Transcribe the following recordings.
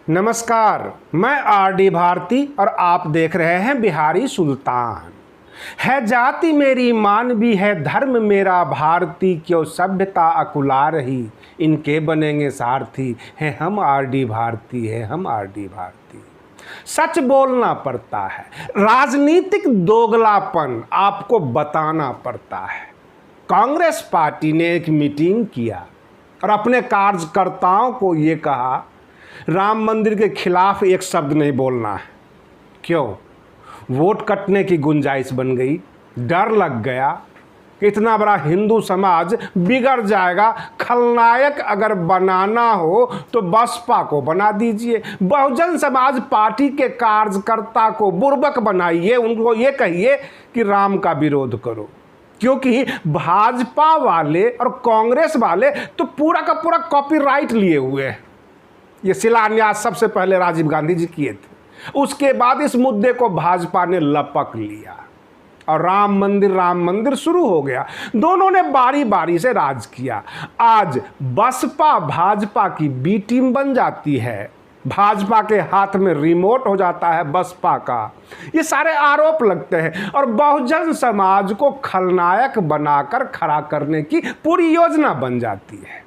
नमस्कार, मैं आर.डी. भारती और आप देख रहे हैं बिहारी सुल्तान। है जाति मेरी मानवी है धर्म मेरा भारती, क्यों सभ्यता अकुला रही इनके बनेंगे सारथी। है हम आर.डी. भारती, है हम आर.डी. भारती। सच बोलना पड़ता है, राजनीतिक दोगलापन आपको बताना पड़ता है। कांग्रेस पार्टी ने एक मीटिंग किया और अपने कार्यकर्ताओं को ये कहा, राम मंदिर के खिलाफ एक शब्द नहीं बोलना है। क्यों? वोट कटने की गुंजाइश बन गई। डर लग गया कि इतना बड़ा हिंदू समाज बिगड़ जाएगा। खलनायक अगर बनाना हो तो बसपा को बना दीजिए, बहुजन समाज पार्टी के कार्यकर्ता को बुर्बक बनाइए, उनको ये कहिए कि राम का विरोध करो। क्योंकि भाजपा वाले और कांग्रेस वाले तो पूरा का पूरा कॉपीराइट लिए हुए हैं। ये शिलान्यास सबसे पहले राजीव गांधी जी किए थे, उसके बाद इस मुद्दे को भाजपा ने लपक लिया और राम मंदिर शुरू हो गया। दोनों ने बारी बारी से राज किया। आज बसपा भाजपा की बी टीम बन जाती है, भाजपा के हाथ में रिमोट हो जाता है बसपा का। ये सारे आरोप लगते हैं और बहुजन समाज को खलनायक बनाकर खड़ा करने की पूरी योजना बन जाती है।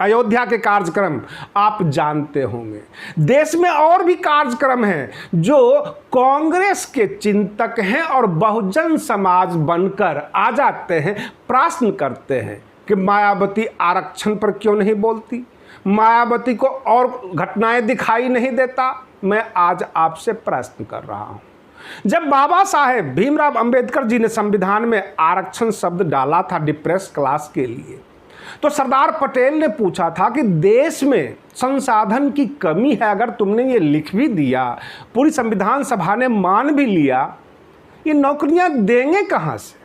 अयोध्या के कार्यक्रम आप जानते होंगे। देश में और भी कार्यक्रम हैं जो कांग्रेस के चिंतक हैं और बहुजन समाज बनकर आ जाते हैं, प्रश्न करते हैं कि मायावती आरक्षण पर क्यों नहीं बोलती, मायावती को और घटनाएं दिखाई नहीं देता। मैं आज आपसे प्रश्न कर रहा हूं, जब बाबा साहेब भीमराव अंबेडकर जी ने संविधान में आरक्षण शब्द डाला था डिप्रेस क्लास के लिए, तो सरदार पटेल ने पूछा था कि देश में संसाधन की कमी है, अगर तुमने ये लिख भी दिया, पूरी संविधान सभा ने मान भी लिया, ये नौकरियां देंगे कहां से?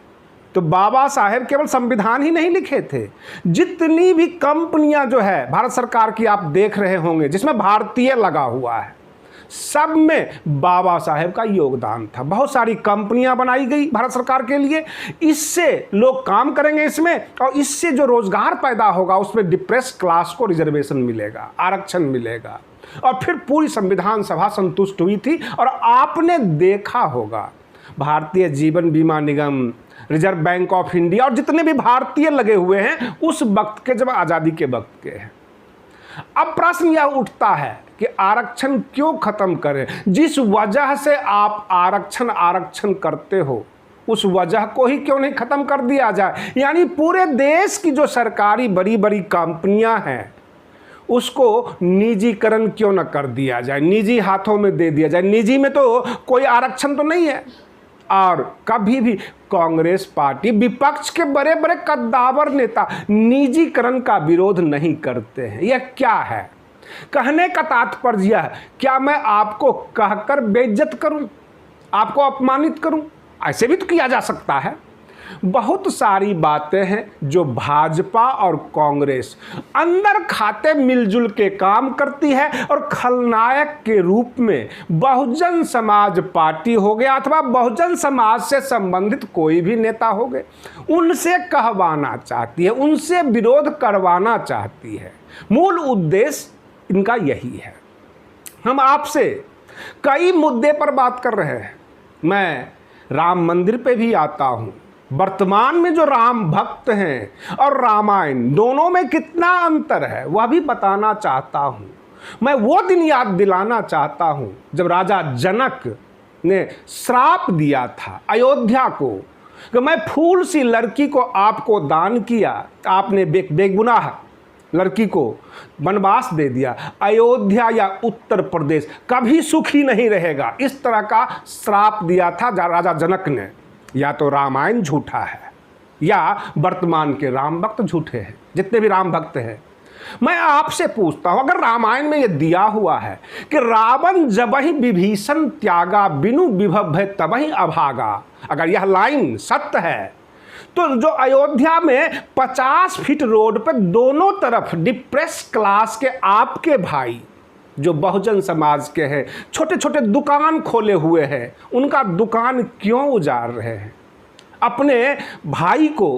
तो बाबा साहेब केवल संविधान ही नहीं लिखे थे, जितनी भी कंपनियां जो है भारत सरकार की आप देख रहे होंगे जिसमें भारतीय लगा हुआ है, सब में बाबा साहेब का योगदान था। बहुत सारी कंपनियां बनाई गई भारत सरकार के लिए, इससे लोग काम करेंगे इसमें, और इससे जो रोजगार पैदा होगा उसमें डिप्रेस क्लास को रिजर्वेशन मिलेगा, आरक्षण मिलेगा। और फिर पूरी संविधान सभा संतुष्ट हुई थी। और आपने देखा होगा भारतीय जीवन बीमा निगम, रिजर्व बैंक ऑफ इंडिया और जितने भी भारतीय लगे हुए हैं उस वक्त के, जब आज़ादी के वक्त के हैं। अब प्रश्न यह उठता है कि आरक्षण क्यों खत्म करें? जिस वजह से आप आरक्षण करते हो उस वजह को ही क्यों नहीं खत्म कर दिया जाए? यानी पूरे देश की जो सरकारी बड़ी बड़ी कंपनियां हैं उसको निजीकरण क्यों न कर दिया जाए, निजी हाथों में दे दिया जाए। निजी में तो कोई आरक्षण तो नहीं है। और कभी भी कांग्रेस पार्टी, विपक्ष के बड़े बड़े कद्दावर नेता निजीकरण का विरोध नहीं करते हैं। यह क्या है? कहने का तात्पर्य यह है, क्या मैं आपको कहकर बेइज्जत करूं, आपको अपमानित करूं? ऐसे भी तो किया जा सकता है। बहुत सारी बातें हैं जो भाजपा और कांग्रेस अंदर खाते मिलजुल के काम करती है और खलनायक के रूप में बहुजन समाज पार्टी हो गया अथवा बहुजन समाज से संबंधित कोई भी नेता हो गए, उनसे कहवाना चाहती है, उनसे विरोध करवाना चाहती है। मूल उद्देश्य इनका यही है। हम आपसे कई मुद्दे पर बात कर रहे हैं। मैं राम मंदिर पे भी आता हूं। वर्तमान में जो राम भक्त हैं और रामायण, दोनों में कितना अंतर है वह भी बताना चाहता हूं। मैं वो दिन याद दिलाना चाहता हूं जब राजा जनक ने श्राप दिया था अयोध्या को कि मैं फूल सी लड़की को आपको दान किया, आपने बेगुनाह लड़की को वनवास दे दिया, अयोध्या या उत्तर प्रदेश कभी सुखी नहीं रहेगा, इस तरह का श्राप दिया था राजा जनक ने। या तो रामायण झूठा है या वर्तमान के राम भक्त झूठे हैं, जितने भी राम भक्त हैं। मैं आपसे पूछता हूं, अगर रामायण में यह दिया हुआ है कि रावण जबहि विभीषण त्यागा बिनु विभव है तबहि अभागा, अगर यह लाइन सत्य है तो जो अयोध्या में 50 फीट रोड पर दोनों तरफ डिप्रेस क्लास के आपके भाई जो बहुजन समाज के हैं, छोटे छोटे दुकान खोले हुए हैं, उनका दुकान क्यों उजाड़ रहे हैं? अपने भाई को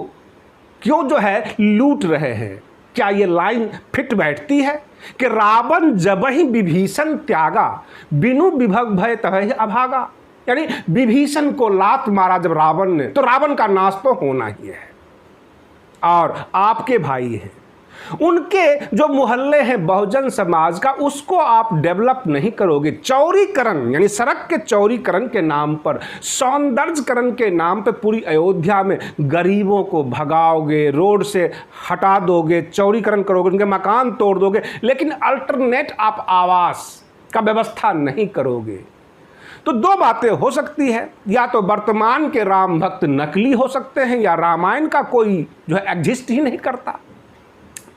क्यों जो है लूट रहे हैं? क्या ये लाइन फिट बैठती है कि रावण जबहि विभीषण त्यागा, बिनु विभग भय तबहि अभागा। यानी विभीषण को लात मारा जब रावण ने, तो रावण का नाश तो होना ही है। और आपके भाई हैं, उनके जो मोहल्ले हैं बहुजन समाज का, उसको आप डेवलप नहीं करोगे। चौड़ीकरण यानी सड़क के चौड़ीकरण के नाम पर, सौंदर्यकरण के नाम पर पूरी अयोध्या में गरीबों को भगाओगे, रोड से हटा दोगे, चौड़ीकरण करोगे, उनके मकान तोड़ दोगे, लेकिन अल्टरनेट आप आवास का व्यवस्था नहीं करोगे। तो दो बातें हो सकती है, या तो वर्तमान के राम भक्त नकली हो सकते हैं, या रामायण का कोई जो है एग्जिस्ट ही नहीं करता।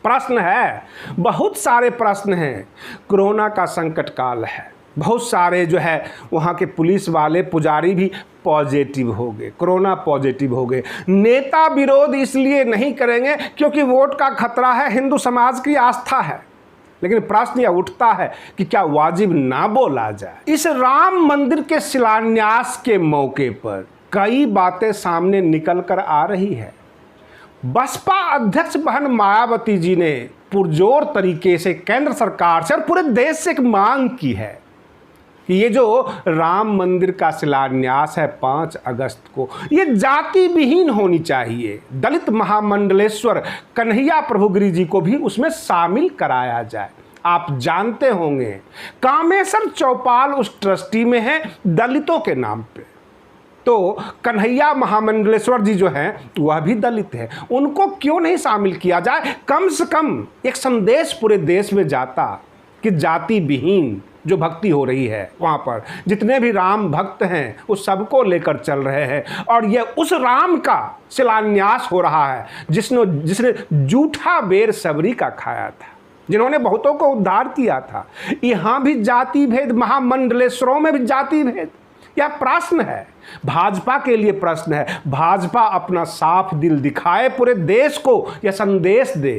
प्रश्न है, बहुत सारे प्रश्न हैं। कोरोना का संकट काल है, बहुत सारे जो है वहाँ के पुलिस वाले पुजारी भी पॉजिटिव हो गए, कोरोना पॉजिटिव हो गए। नेता विरोध इसलिए नहीं करेंगे क्योंकि वोट का खतरा है, हिंदू समाज की आस्था है। लेकिन प्रश्न यह उठता है कि क्या वाजिब ना बोला जाए। इस राम मंदिर के शिलान्यास के मौके पर कई बातें सामने निकल कर आ रही है। बसपा अध्यक्ष बहन मायावती जी ने पुरजोर तरीके से केंद्र सरकार से और पूरे देश से एक मांग की है कि ये जो राम मंदिर का शिलान्यास है 5 अगस्त को, ये जाति विहीन होनी चाहिए। दलित महामंडलेश्वर कन्हैया प्रभुगिरी जी को भी उसमें शामिल कराया जाए। आप जानते होंगे कामेश्वर चौपाल उस ट्रस्टी में है दलितों के नाम पे, तो कन्हैया महामंडलेश्वर जी जो हैं वह भी दलित हैं, उनको क्यों नहीं शामिल किया जाए। कम से कम एक संदेश पूरे देश में जाता कि जाति विहीन जो भक्ति हो रही है, वहाँ पर जितने भी राम भक्त हैं उस सबको लेकर चल रहे हैं। और ये उस राम का शिलान्यास हो रहा है जिसने जूठा बेर सबरी का खाया था, जिन्होंने बहुतों को उद्धार किया था। यहाँ भी जाति भेद, महामंडलेश्वरों में भी जाति भेद, यह प्रश्न है, भाजपा के लिए प्रश्न है। भाजपा अपना साफ दिल दिखाए, पूरे देश को यह संदेश दे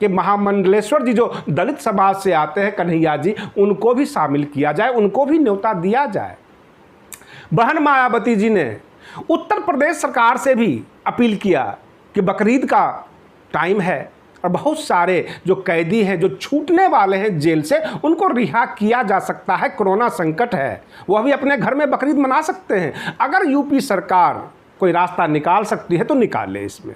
कि महामंडलेश्वर जी जो दलित समाज से आते हैं, कन्हैया जी, उनको भी शामिल किया जाए, उनको भी न्योता दिया जाए। बहन मायावती जी ने उत्तर प्रदेश सरकार से भी अपील किया कि बकरीद का टाइम है और बहुत सारे जो कैदी हैं, जो छूटने वाले हैं जेल से, उनको रिहा किया जा सकता है। कोरोना संकट है, वह भी अपने घर में बकरीद मना सकते हैं। अगर यूपी सरकार कोई रास्ता निकाल सकती है तो निकाले। इसमें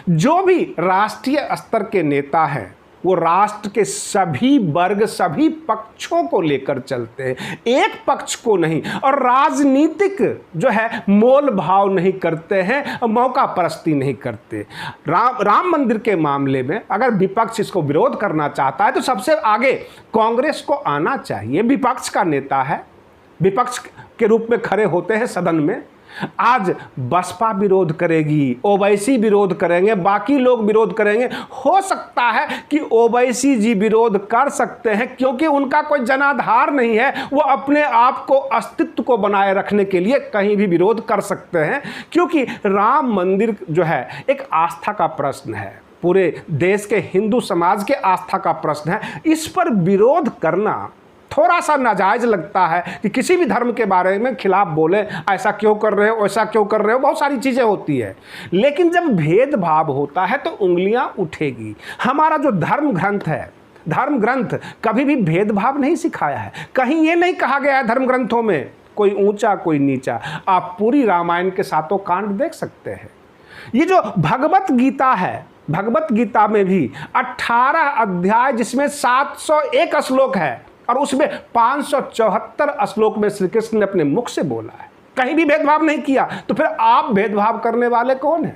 जो भी राष्ट्रीय स्तर के नेता हैं वो राष्ट्र के सभी वर्ग, सभी पक्षों को लेकर चलते हैं, एक पक्ष को नहीं, और राजनीतिक जो है मोल भाव नहीं करते हैं, मौका परस्ती नहीं करते। राम मंदिर के मामले में अगर विपक्ष इसको विरोध करना चाहता है तो सबसे आगे कांग्रेस को आना चाहिए। विपक्ष का नेता है, विपक्ष के रूप में खड़े होते हैं सदन में। आज बसपा विरोध करेगी, ओवैसी विरोध करेंगे, बाकी लोग विरोध करेंगे। हो सकता है कि ओवैसी जी विरोध कर सकते हैं क्योंकि उनका कोई जनाधार नहीं है, वो अपने आप को, अस्तित्व को बनाए रखने के लिए कहीं भी विरोध कर सकते हैं। क्योंकि राम मंदिर जो है एक आस्था का प्रश्न है, पूरे देश के हिंदू समाज के आस्था का प्रश्न है। इस पर विरोध करना थोड़ा सा नाजायज लगता है कि किसी भी धर्म के बारे में खिलाफ बोले, ऐसा क्यों कर रहे हो, ऐसा क्यों कर रहे हो, बहुत सारी चीज़ें होती है। लेकिन जब भेदभाव होता है तो उंगलियां उठेगी। हमारा जो धर्म ग्रंथ है, धर्म ग्रंथ कभी भी भेदभाव नहीं सिखाया है। कहीं ये नहीं कहा गया है धर्म ग्रंथों में कोई ऊंचा कोई नीचा। आप पूरी रामायण के 7 कांड देख सकते हैं। ये जो भगवत गीता है, भगवत गीता में भी 18 अध्याय जिसमें 701 श्लोक है और उसमें 574 श्लोक में श्री कृष्ण ने अपने मुख से बोला है, कहीं भी भेदभाव नहीं किया। तो फिर आप भेदभाव करने वाले कौन हैं?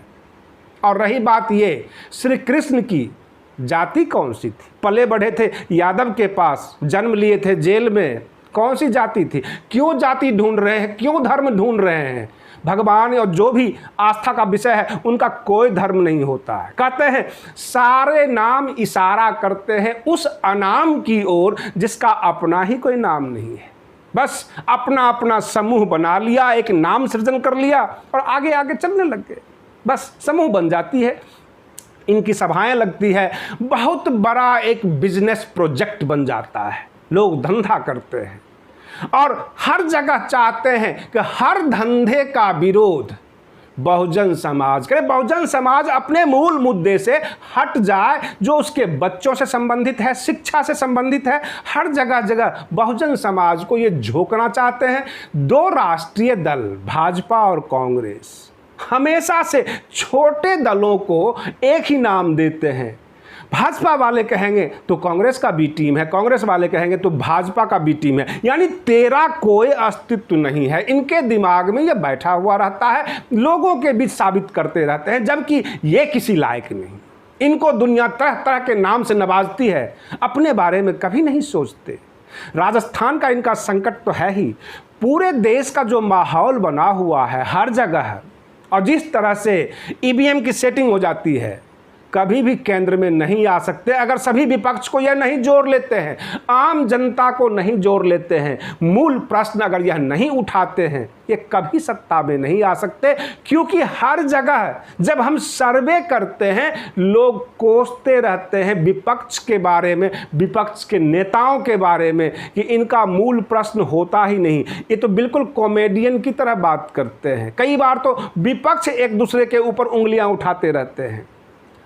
और रही बात ये, श्री कृष्ण की जाति कौन सी थी? पले बढ़े थे यादव के पास, जन्म लिए थे जेल में, कौन सी जाति थी? क्यों जाति ढूंढ रहे हैं, क्यों धर्म ढूंढ रहे हैं? भगवान और जो भी आस्था का विषय है उनका कोई धर्म नहीं होता है। कहते हैं सारे नाम इशारा करते हैं उस अनाम की ओर जिसका अपना ही कोई नाम नहीं है। बस अपना अपना समूह बना लिया, एक नाम सृजन कर लिया और आगे आगे चलने लग गए। बस समूह बन जाती है, इनकी सभाएं लगती है, बहुत बड़ा एक बिजनेस प्रोजेक्ट बन जाता है, लोग धंधा करते हैं और हर जगह चाहते हैं कि हर धंधे का विरोध बहुजन समाज करे। बहुजन समाज अपने मूल मुद्दे से हट जाए, जो उसके बच्चों से संबंधित है, शिक्षा से संबंधित है। हर जगह जगह बहुजन समाज को ये झोंकना चाहते हैं। दो राष्ट्रीय दल भाजपा और कांग्रेस हमेशा से छोटे दलों को एक ही नाम देते हैं। भाजपा वाले कहेंगे तो कांग्रेस का बी टीम है, कांग्रेस वाले कहेंगे तो भाजपा का बी टीम है, यानी तेरा कोई अस्तित्व नहीं है। इनके दिमाग में ये बैठा हुआ रहता है, लोगों के बीच साबित करते रहते हैं, जबकि ये किसी लायक नहीं। इनको दुनिया तरह तरह के नाम से नवाजती है, अपने बारे में कभी नहीं सोचते। राजस्थान का इनका संकट तो है ही, पूरे देश का जो माहौल बना हुआ है हर जगह, और जिस तरह से ईवीएम की सेटिंग हो जाती है, कभी भी केंद्र में नहीं आ सकते अगर सभी विपक्ष को यह नहीं जोड़ लेते हैं, आम जनता को नहीं जोड़ लेते हैं, मूल प्रश्न अगर यह नहीं उठाते हैं, ये कभी सत्ता में नहीं आ सकते। क्योंकि हर जगह जब हम सर्वे करते हैं, लोग कोसते रहते हैं विपक्ष के बारे में, विपक्ष के नेताओं के बारे में, कि इनका मूल प्रश्न होता ही नहीं। ये तो बिल्कुल कॉमेडियन की तरह बात करते हैं। कई बार तो विपक्ष एक दूसरे के ऊपर उंगलियां उठाते रहते हैं,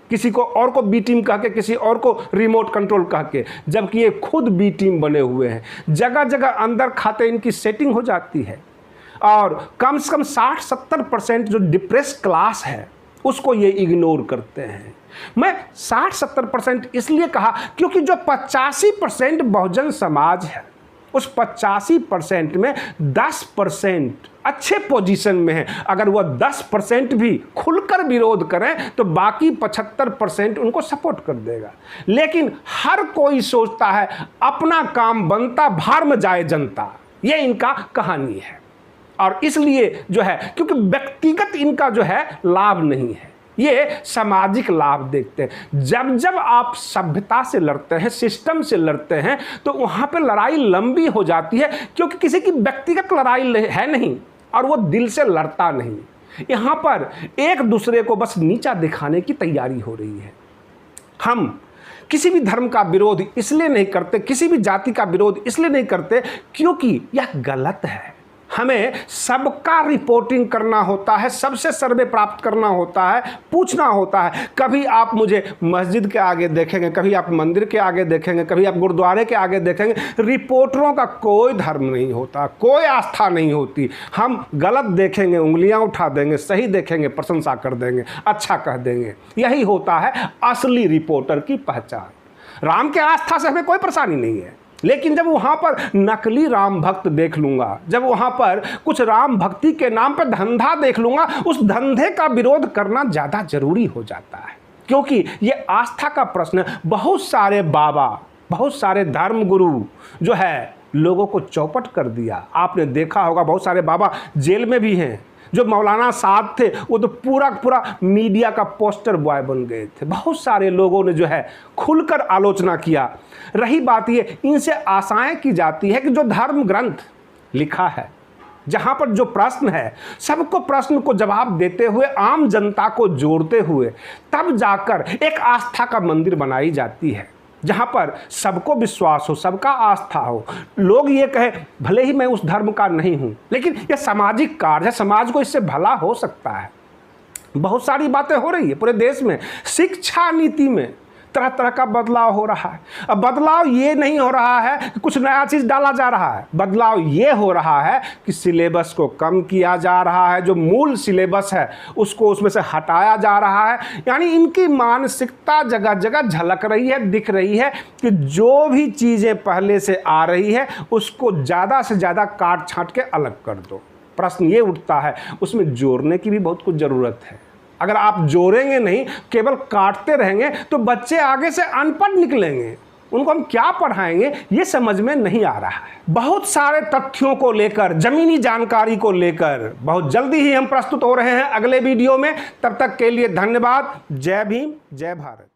किसी को और को बी टीम कह के, किसी और को रिमोट कंट्रोल कह के, जबकि ये खुद बी टीम बने हुए हैं। जगह जगह अंदर खाते इनकी सेटिंग हो जाती है, और कम से कम 60-70% जो डिप्रेस क्लास है उसको ये इग्नोर करते हैं। मैं 60-70% इसलिए कहा क्योंकि जो 85% बहुजन समाज है, उस 85% में 10% अच्छे पोजीशन में है। अगर वह 10% भी खुलकर विरोध करें तो बाकी 75% उनको सपोर्ट कर देगा। लेकिन हर कोई सोचता है अपना काम बनता, भार में जाए जनता। ये इनका कहानी है, और इसलिए जो है, क्योंकि व्यक्तिगत इनका जो है लाभ नहीं है, ये सामाजिक लाभ देखते हैं। जब जब आप सभ्यता से लड़ते हैं, सिस्टम से लड़ते हैं, तो वहाँ पे लड़ाई लंबी हो जाती है, क्योंकि किसी की व्यक्तिगत लड़ाई है नहीं और वो दिल से लड़ता नहीं। यहाँ पर एक दूसरे को बस नीचा दिखाने की तैयारी हो रही है। हम किसी भी धर्म का विरोध इसलिए नहीं करते, किसी भी जाति का विरोध इसलिए नहीं करते क्योंकि यह गलत है। हमें सबका रिपोर्टिंग करना होता है, सबसे सर्वे प्राप्त करना होता है, पूछना होता है। कभी आप मुझे मस्जिद के आगे देखेंगे, कभी आप मंदिर के आगे देखेंगे, कभी आप गुरुद्वारे के आगे देखेंगे। रिपोर्टरों का कोई धर्म नहीं होता, कोई आस्था नहीं होती। हम गलत देखेंगे उंगलियां उठा देंगे, सही देखेंगे प्रशंसा कर देंगे, अच्छा कह देंगे। यही होता है असली रिपोर्टर की पहचान। राम के आस्था से हमें कोई परेशानी नहीं है, लेकिन जब वहाँ पर नकली राम भक्त देख लूँगा, जब वहाँ पर कुछ राम भक्ति के नाम पर धंधा देख लूँगा, उस धंधे का विरोध करना ज़्यादा जरूरी हो जाता है। क्योंकि ये आस्था का प्रश्न, बहुत सारे बाबा, बहुत सारे धर्म गुरु जो है लोगों को चौपट कर दिया। आपने देखा होगा बहुत सारे बाबा जेल में भी हैं। जो मौलाना साहब थे वो तो पूरा मीडिया का पोस्टर बॉय बन गए थे। बहुत सारे लोगों ने जो है खुलकर आलोचना किया। रही बात ये, इनसे आशाएं की जाती है कि जो धर्म ग्रंथ लिखा है, जहाँ पर जो प्रश्न है, सबको प्रश्न को जवाब देते हुए, आम जनता को जोड़ते हुए, तब जाकर एक आस्था का मंदिर बनाई जाती है, जहाँ पर सबको विश्वास हो, सबका आस्था हो। लोग ये कहे भले ही मैं उस धर्म का नहीं हूँ, लेकिन यह सामाजिक कार्य है, समाज को इससे भला हो सकता है। बहुत सारी बातें हो रही है पूरे देश में। शिक्षा नीति में तरह तरह का बदलाव हो रहा है। अब बदलाव ये नहीं हो रहा है कि कुछ नया चीज़ डाला जा रहा है, बदलाव ये हो रहा है कि सिलेबस को कम किया जा रहा है, जो मूल सिलेबस है उसको उसमें से हटाया जा रहा है। यानी इनकी मानसिकता जगह जगह झलक रही है, दिख रही है कि जो भी चीज़ें पहले से आ रही है उसको ज़्यादा से ज़्यादा काट छाँट के अलग कर दो। प्रश्न ये उठता है, उसमें जोड़ने की भी बहुत कुछ ज़रूरत है। अगर आप जोड़ेंगे नहीं, केवल काटते रहेंगे, तो बच्चे आगे से अनपढ़ निकलेंगे। उनको हम क्या पढ़ाएंगे ये समझ में नहीं आ रहा है। बहुत सारे तथ्यों को लेकर, जमीनी जानकारी को लेकर बहुत जल्दी ही हम प्रस्तुत हो रहे हैं अगले वीडियो में। तब तक के लिए धन्यवाद। जय भीम, जय भारत।